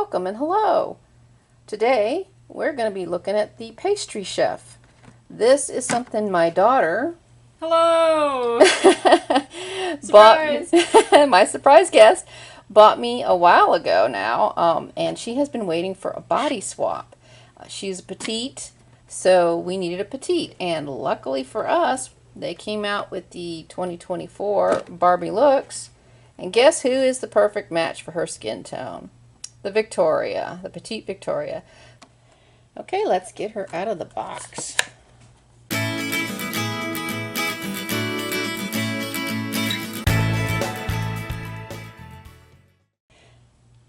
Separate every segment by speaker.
Speaker 1: welcome and hello. Today we're going to be looking at the Pastry Chef. This is something my daughter
Speaker 2: Hello! Surprise!
Speaker 1: my surprise guest bought me a while ago now, and she has been waiting for a body swap. She's petite, so we needed a petite, and luckily for us, they came out with the 2024 Barbie looks, and guess who is the perfect match for her skin tone? The Victoria, the petite Victoria. Okay, let's get her out of the box.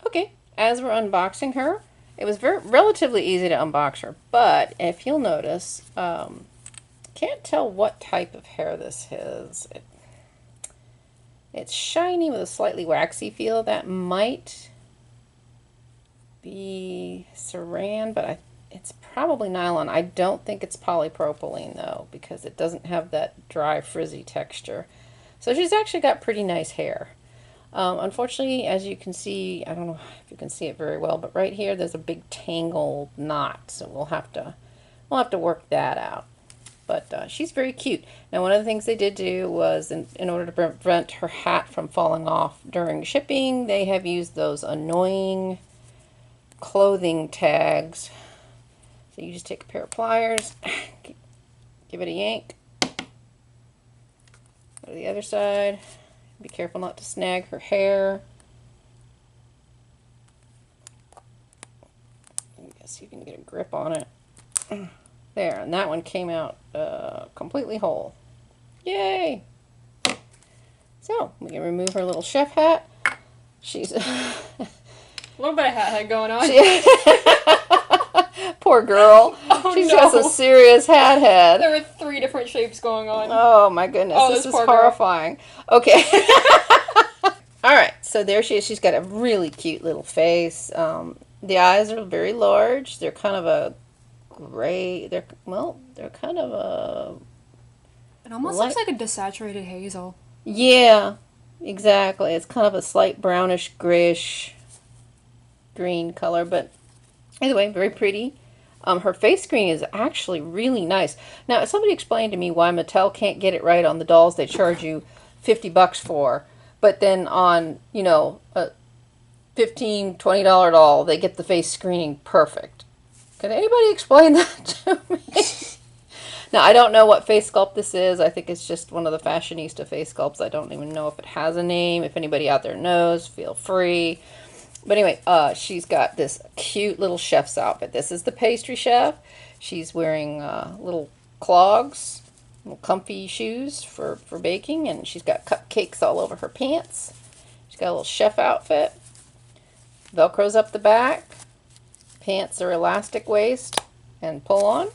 Speaker 1: Okay, as we're unboxing her, it was relatively easy to unbox her, but if you'll notice, can't tell what type of hair this is. It's shiny with a slightly waxy feel. That might be saran, but it's probably nylon. I don't think it's polypropylene though, because it doesn't have that dry frizzy texture. So she's actually got pretty nice hair. Unfortunately, as you can see, I don't know if you can see it very well, but right here there's a big tangled knot, so we'll have to work that out. But she's very cute. Now, one of the things they did do was, in order to prevent her hat from falling off during shipping, they have used those annoying clothing tags. So you just take a pair of pliers, give it a yank, go to the other side. Be careful not to snag her hair. I guess you can get a grip on it. There, and that one came out completely whole. Yay! So, we can remove her little chef hat. She's
Speaker 2: a little bit of hat head going on.
Speaker 1: Poor girl.
Speaker 2: Oh,
Speaker 1: She's
Speaker 2: no.
Speaker 1: got some serious hat head.
Speaker 2: There were 3 different shapes going on.
Speaker 1: Oh my goodness,
Speaker 2: Oh,
Speaker 1: this is
Speaker 2: poor
Speaker 1: horrifying. Girl. Okay. Alright, so there she is. She's got a really cute little face. The eyes are very large. They're kind of a gray. They're kind of a...
Speaker 2: It almost looks like a desaturated hazel.
Speaker 1: Yeah, exactly. It's kind of a slight brownish, grayish green color, but anyway, very pretty. Her face screen is actually really nice. Now, somebody explained to me why Mattel can't get it right on the dolls they charge you $50 for, but then on, you know, a $15, $20 doll, they get the face screening perfect. Can anybody explain that to me? Now, I don't know what face sculpt this is. I think it's just one of the fashionista face sculpts. I don't even know if it has a name. If anybody out there knows, feel free. But anyway, she's got this cute little chef's outfit. This is the Pastry Chef. She's wearing little clogs, little comfy shoes for baking, and she's got cupcakes all over her pants. She's got a little chef outfit. Velcro's up the back. Pants are elastic waist and pull on.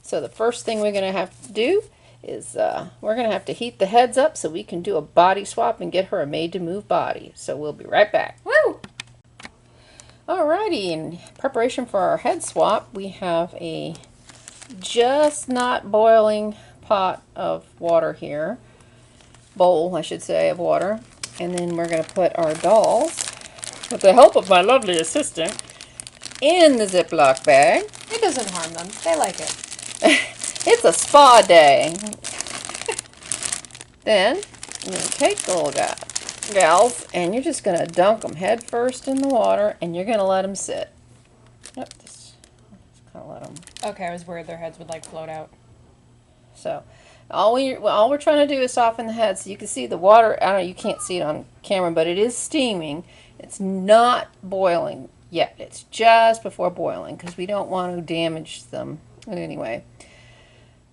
Speaker 1: So the first thing we're going to have to do is we're going to have to heat the heads up so we can do a body swap and get her a made-to-move body. So we'll be right back.
Speaker 2: Woo!
Speaker 1: Alrighty, in preparation for our head swap, we have a just not boiling pot of water here. Bowl, I should say, of water. And then we're going to put our dolls, with the help of my lovely assistant, in the Ziploc bag.
Speaker 2: It doesn't harm them. They like it.
Speaker 1: It's a spa day. Then, you're going to take the little gals, and you're just going to dunk them head first in the water, and you're going to let them sit. Yep, just kind of let them.
Speaker 2: Okay, I was worried their heads would like float out.
Speaker 1: So, all we're trying to do is soften the head, so you can see the water. I don't know, you can't see it on camera, but it is steaming. It's not boiling yet. It's just before boiling, because we don't want to damage them. Anyway,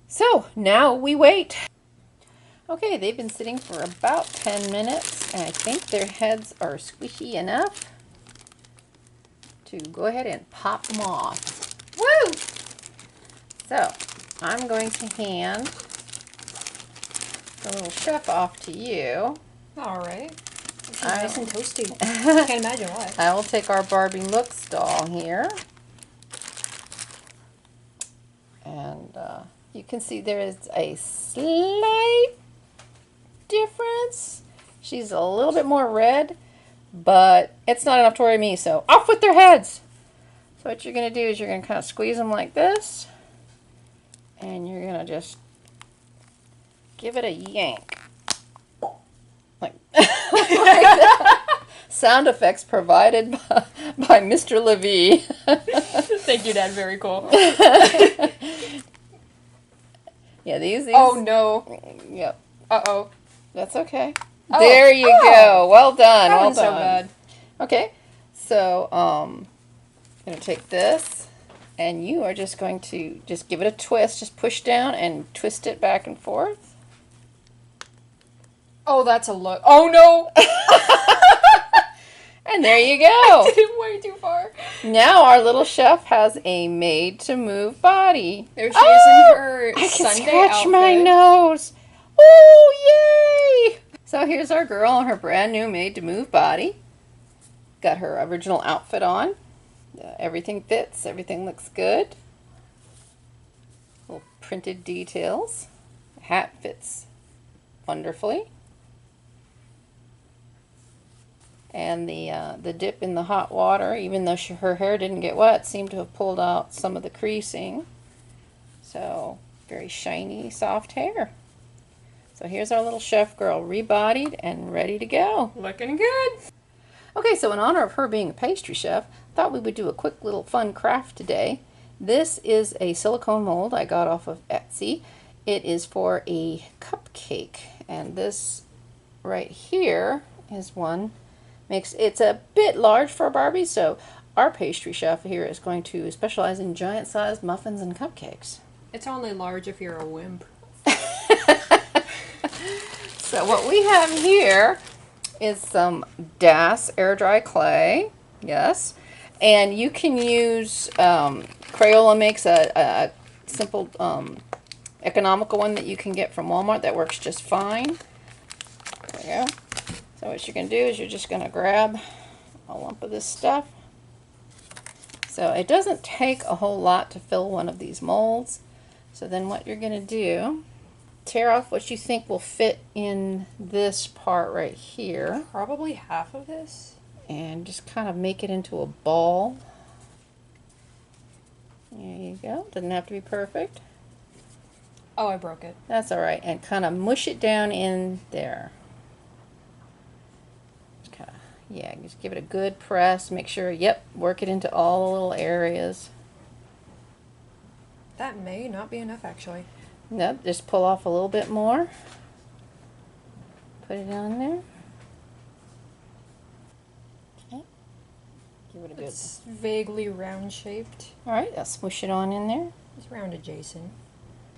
Speaker 1: so now we wait. Okay, they've been sitting for about 10 minutes, and I think their heads are squishy enough to go ahead and pop them off. Woo! So, I'm going to hand the little chef off to you.
Speaker 2: Alright. This is nice and toasty. Can't imagine why.
Speaker 1: I will take our Barbie Looks doll here. And you can see there is a slight difference. She's a little bit more red. but it's not enough to worry me, so off with their heads. So what you're going to do is you're going to kind of squeeze them like this, and you're going to just give it a yank. Like, like that. Sound effects provided by Mr. Levy.
Speaker 2: Thank you, Dad. Very cool.
Speaker 1: Yeah, these.
Speaker 2: Oh, no.
Speaker 1: Yep.
Speaker 2: Uh-oh.
Speaker 1: That's okay.
Speaker 2: Oh.
Speaker 1: There you go. Well done.
Speaker 2: That
Speaker 1: Well
Speaker 2: wasn't so
Speaker 1: done.
Speaker 2: bad.
Speaker 1: Okay. So, I'm going to take this, and you are just going to just give it a twist. Just push down and twist it back and forth.
Speaker 2: Oh, that's a look. Oh, no.
Speaker 1: And there you go.
Speaker 2: I did it way too far.
Speaker 1: Now our little chef has a made-to-move body.
Speaker 2: There she is in her
Speaker 1: I can
Speaker 2: Sunday
Speaker 1: scratch
Speaker 2: outfit.
Speaker 1: my nose. Oh, yay! So here's our girl in her brand new made-to-move body. Got her original outfit on. Everything fits. Everything looks good. Little printed details. The hat fits wonderfully. And the dip in the hot water, even though her hair didn't get wet, seemed to have pulled out some of the creasing. So, very shiny, soft hair. So here's our little chef girl, rebodied and ready to go.
Speaker 2: Looking good.
Speaker 1: Okay, so in honor of her being a pastry chef, I thought we would do a quick little fun craft today. This is a silicone mold I got off of Etsy. It is for a cupcake, and this right here is one. It's a bit large for a Barbie, so our pastry chef here is going to specialize in giant-sized muffins and cupcakes.
Speaker 2: It's only large if you're a wimp.
Speaker 1: So what we have here is some Das air dry clay, yes, and you can use Crayola makes a simple economical one that you can get from Walmart that works just fine. There we go. So what you're going to do is you're just going to grab a lump of this stuff. So it doesn't take a whole lot to fill one of these molds. So then what you're going to do, tear off what you think will fit in this part right here.
Speaker 2: Probably half of this.
Speaker 1: And just kind of make it into a ball. There you go. Doesn't have to be perfect.
Speaker 2: Oh, I broke it.
Speaker 1: That's all right. And kind of mush it down in there. Yeah, just give it a good press. Make sure, yep, work it into all the little areas.
Speaker 2: That may not be enough, actually.
Speaker 1: Nope, just pull off a little bit more. Put it on there. Okay. Give it a good...
Speaker 2: It's vaguely round-shaped.
Speaker 1: All right, I'll smush it on in there.
Speaker 2: It's round adjacent.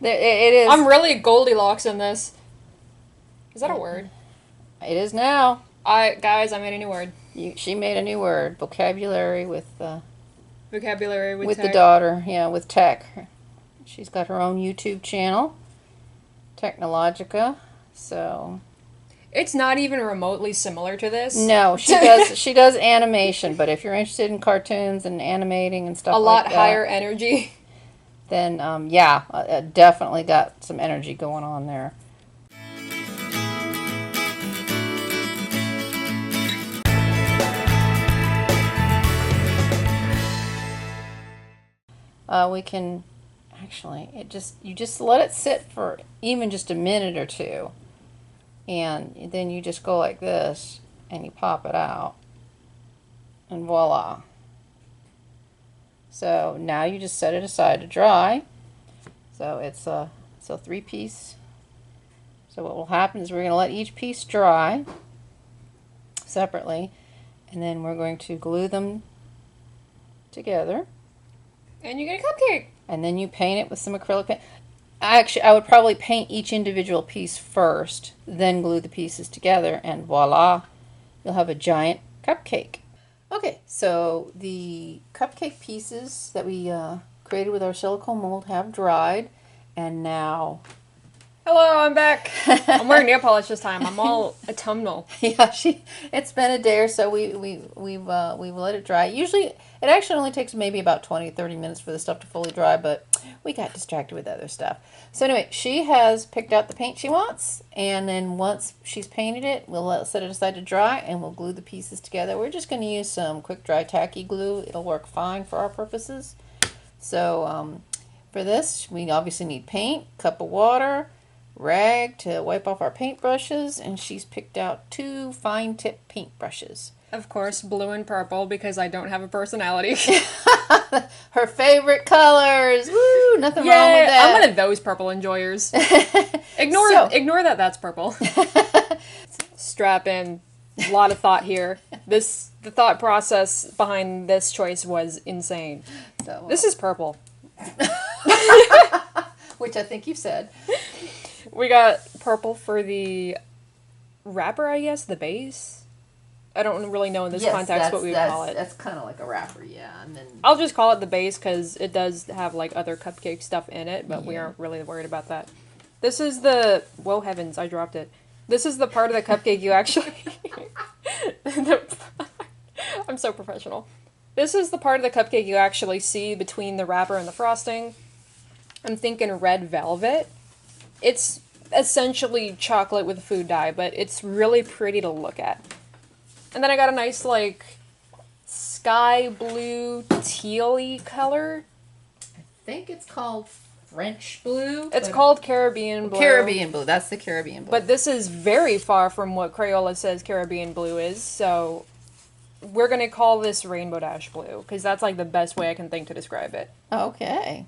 Speaker 1: It is.
Speaker 2: I'm really Goldilocks in this. Is that a word?
Speaker 1: It is now.
Speaker 2: Guys, I made a new word.
Speaker 1: She made a new word. Vocabulary with
Speaker 2: Vocabulary with
Speaker 1: the daughter. Yeah, with tech. She's got her own YouTube channel, Technilogica. So
Speaker 2: it's not even remotely similar to this.
Speaker 1: no, she does. She does animation. But if you're interested in cartoons and animating and stuff,
Speaker 2: a lot
Speaker 1: like that,
Speaker 2: higher energy.
Speaker 1: Then yeah, definitely got some energy going on there. We can actually, you just let it sit for even just a minute or two, and then you just go like this and you pop it out, and voila. So now you just set it aside to dry. So it's a 3-piece. So what will happen is we're going to let each piece dry separately, and then we're going to glue them together.
Speaker 2: And you get a cupcake.
Speaker 1: And then you paint it with some acrylic paint. I would probably paint each individual piece first, then glue the pieces together, and voila, you'll have a giant cupcake. Okay, so the cupcake pieces that we created with our silicone mold have dried, and now
Speaker 2: Hello, I'm back. I'm wearing nail polish this time. I'm all autumnal.
Speaker 1: Yeah, it's been a day or so. We've let it dry. Usually it actually only takes maybe about 20-30 minutes for the stuff to fully dry, but we got distracted with other stuff. So anyway, she has picked out the paint she wants, and then once she's painted it, we'll set it aside to dry, and we'll glue the pieces together. We're just going to use some quick dry tacky glue. It'll work fine for our purposes. So for this, we obviously need paint, cup of water, rag to wipe off our paintbrushes, and she's picked out 2 fine tip paintbrushes.
Speaker 2: Of course, blue and purple because I don't have a personality.
Speaker 1: Her favorite colors. Woo! Nothing wrong with that.
Speaker 2: I'm one of those purple enjoyers. Ignore that. That's purple. Strap in. A lot of thought here. The thought process behind this choice was insane.
Speaker 1: So,
Speaker 2: this is purple.
Speaker 1: Which I think you said.
Speaker 2: We got purple for the wrapper, I guess, the base. I don't really know in this context what we would call it.
Speaker 1: That's kind of like a wrapper, yeah. And then
Speaker 2: I'll just call it the base because it does have like other cupcake stuff in it, but we aren't really worried about that. This is the... Whoa, heavens, I dropped it. This is the part of the cupcake you actually... I'm so professional. This is the part of the cupcake you actually see between the wrapper and the frosting. I'm thinking red velvet. It's essentially chocolate with food dye, but it's really pretty to look at. And then I got a nice, like, sky blue teal-y color.
Speaker 1: I think it's called French blue.
Speaker 2: It's called Caribbean blue.
Speaker 1: Caribbean blue. That's the Caribbean blue.
Speaker 2: But this is very far from what Crayola says Caribbean blue is, so we're going to call this Rainbow Dash blue, because that's, like, the best way I can think to describe it.
Speaker 1: Okay.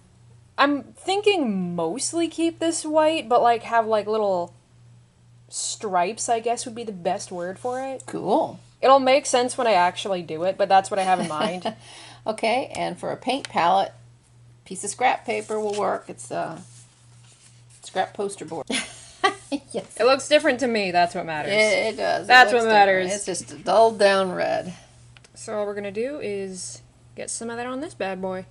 Speaker 2: I'm thinking mostly keep this white, but, like, have, like, little stripes, I guess would be the best word for it.
Speaker 1: Cool.
Speaker 2: It'll make sense when I actually do it, but that's what I have in mind.
Speaker 1: Okay, and for a paint palette, piece of scrap paper will work. It's a scrap poster board. Yes.
Speaker 2: It looks different to me. That's what matters.
Speaker 1: It does.
Speaker 2: That's what matters.
Speaker 1: It's just a dulled down red.
Speaker 2: So all we're going to do is get some of that on this bad boy.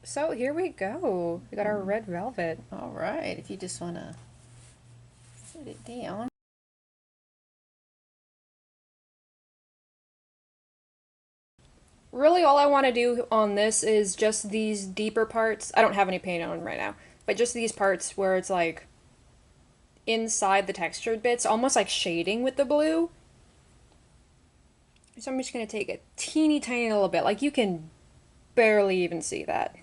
Speaker 2: So here we go. We got our red velvet.
Speaker 1: All right, if you just want to set it down.
Speaker 2: Really all I want to do on this is just these deeper parts. I don't have any paint on right now, but just these parts where it's like inside the textured bits, almost like shading with the blue. So I'm just going to take a teeny tiny little bit, like you can barely even see that.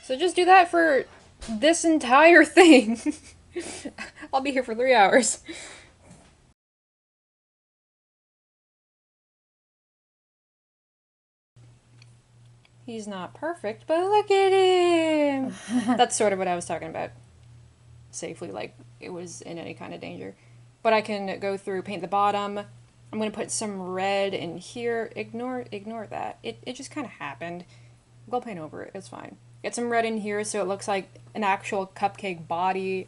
Speaker 2: So just do that for this entire thing. I'll be here for 3 hours. He's not perfect, but look at him! That's sort of what I was talking about. Safely, like it was in any kind of danger. But I can go through, paint the bottom. I'm going to put some red in here. Ignore that. It just kind of happened. Go paint over it. It's fine. Get some red in here so it looks like an actual cupcake body.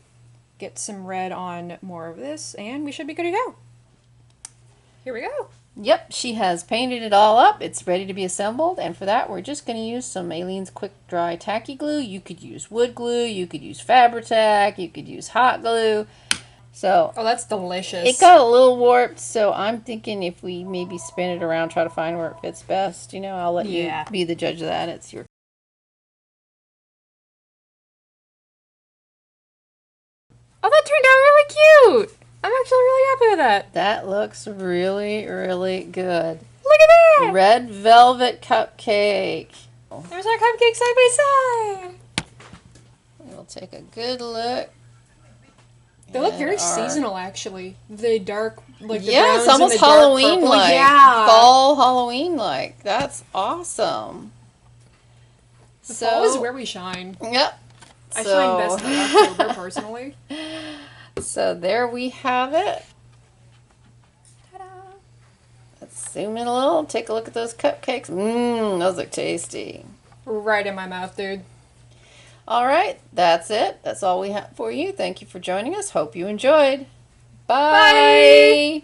Speaker 2: Get some red on more of this, and we should be good to go. Here we go.
Speaker 1: Yep, she has painted it all up. It's ready to be assembled, and for that we're just going to use some Aleene's Quick Dry Tacky Glue. You could use wood glue, you could use Fabri-Tac, you could use hot glue. So
Speaker 2: oh, that's delicious.
Speaker 1: It got a little warped, so I'm thinking if we maybe spin it around, try to find where it fits best. You know, I'll let you be the judge of that. It's your...
Speaker 2: Oh, that turned out really cute! I'm actually really happy with that.
Speaker 1: That looks really, really good.
Speaker 2: Look at that!
Speaker 1: Red velvet cupcake.
Speaker 2: There's our cupcake side by side.
Speaker 1: We'll take a good look.
Speaker 2: They look very seasonal, actually. The dark, like the
Speaker 1: yeah, it's almost Halloween-like.
Speaker 2: Yeah,
Speaker 1: fall Halloween-like. That's awesome.
Speaker 2: The fall is where we shine.
Speaker 1: Yep.
Speaker 2: I shine best in October, personally.
Speaker 1: So there we have it.
Speaker 2: Ta-da!
Speaker 1: Let's zoom in a little. Take a look at those cupcakes. Mmm, those look tasty.
Speaker 2: Right in my mouth, dude.
Speaker 1: All right, that's it. That's all we have for you. Thank you for joining us. Hope you enjoyed. Bye. Bye.